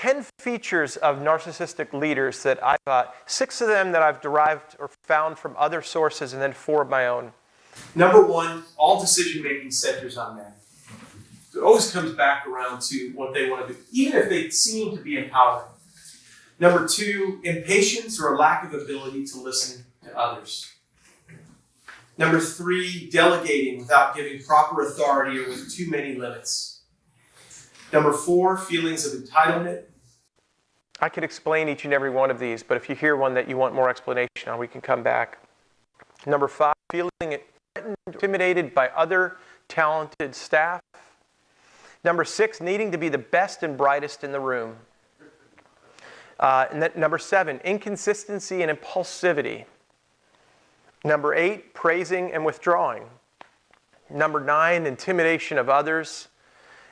10 features of narcissistic leaders that I've, 6 of them that I've derived or found from other sources, and then 4 of my own. Number 1, all decision-making centers on men. It always comes back around to what they want to do, even if they seem to be empowering. Number 2, impatience or a lack of ability to listen to others. Number 3, delegating without giving proper authority or with too many limits. Number 4, feelings of entitlement. I could explain each and every one of these, but if you hear one that you want more explanation on, we can come back. Number 5, feeling threatened, intimidated by other talented staff. Number 6, needing to be the best and brightest in the room. Number 7, inconsistency and impulsivity. Number 8, praising and withdrawing. Number 9, intimidation of others.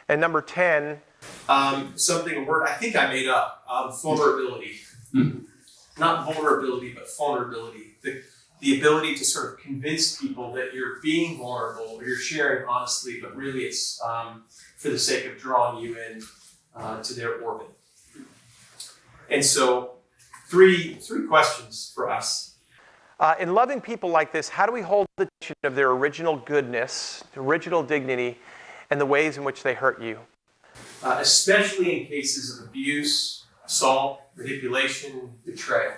And number 10, a word I think I made up, vulnerability. Not vulnerability, but vulnerability. The ability to sort of convince people that you're being vulnerable or you're sharing honestly, but really it's for the sake of drawing you in to their orbit. And so, three questions for us. In loving people like this, how do we hold the tension of their original goodness, their original dignity, and the ways in which they hurt you? Especially in cases of abuse, assault, manipulation, betrayal.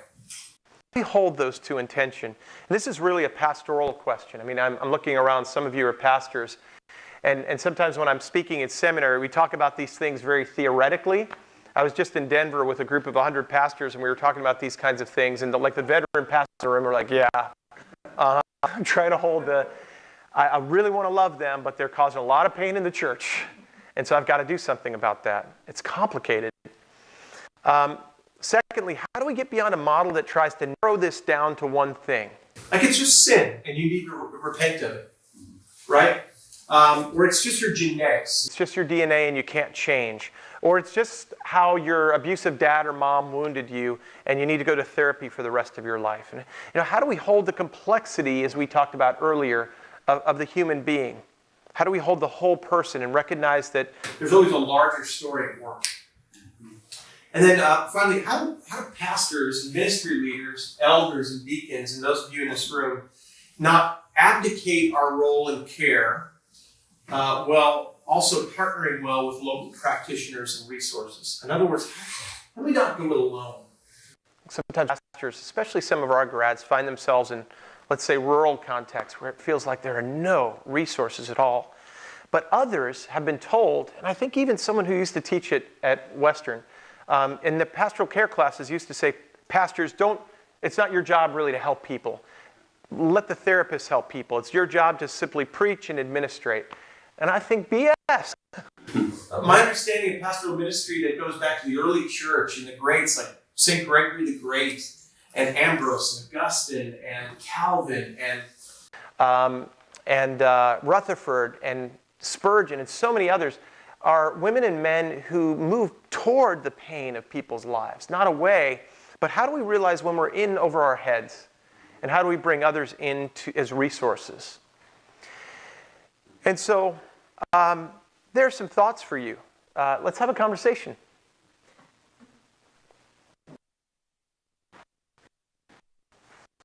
We hold those two in tension. And this is really a pastoral question. I mean, I'm looking around, some of you are pastors, and sometimes when I'm speaking in seminary, we talk about these things very theoretically. I was just in Denver with a group of 100 pastors, and we were talking about these kinds of things, and the veteran pastor room were like, yeah, I'm trying to hold I really want to love them, but they're causing a lot of pain in the church. And so I've got to do something about that. It's complicated. Secondly, how do we get beyond a model that tries to narrow this down to one thing? Like it's just sin, and you need to repent of it, right? Or it's just your genetics. It's just your DNA and you can't change. Or it's just how your abusive dad or mom wounded you, and you need to go to therapy for the rest of your life. And how do we hold the complexity, as we talked about earlier, of the human being? How do we hold the whole person and recognize that there's always a larger story at work? And then finally, how do pastors and ministry leaders, elders and deacons, and those of you in this room, not abdicate our role in care while also partnering well with local practitioners and resources? In other words, how do we not do it alone? Sometimes pastors, especially some of our grads, find themselves in, let's say, rural contexts where it feels like there are no resources at all. But others have been told, and I think even someone who used to teach it at Western, in the pastoral care classes used to say, pastors, it's not your job really to help people. Let the therapists help people. It's your job to simply preach and administrate. And I think BS. My understanding of pastoral ministry that goes back to the early church and the greats like St. Gregory the Great and Ambrose and Augustine and Calvin and Rutherford and Spurgeon and so many others are women and men who move toward the pain of people's lives, not away. But how do we realize when we're in over our heads? And how do we bring others in as resources? And so there are some thoughts for you. Let's have a conversation.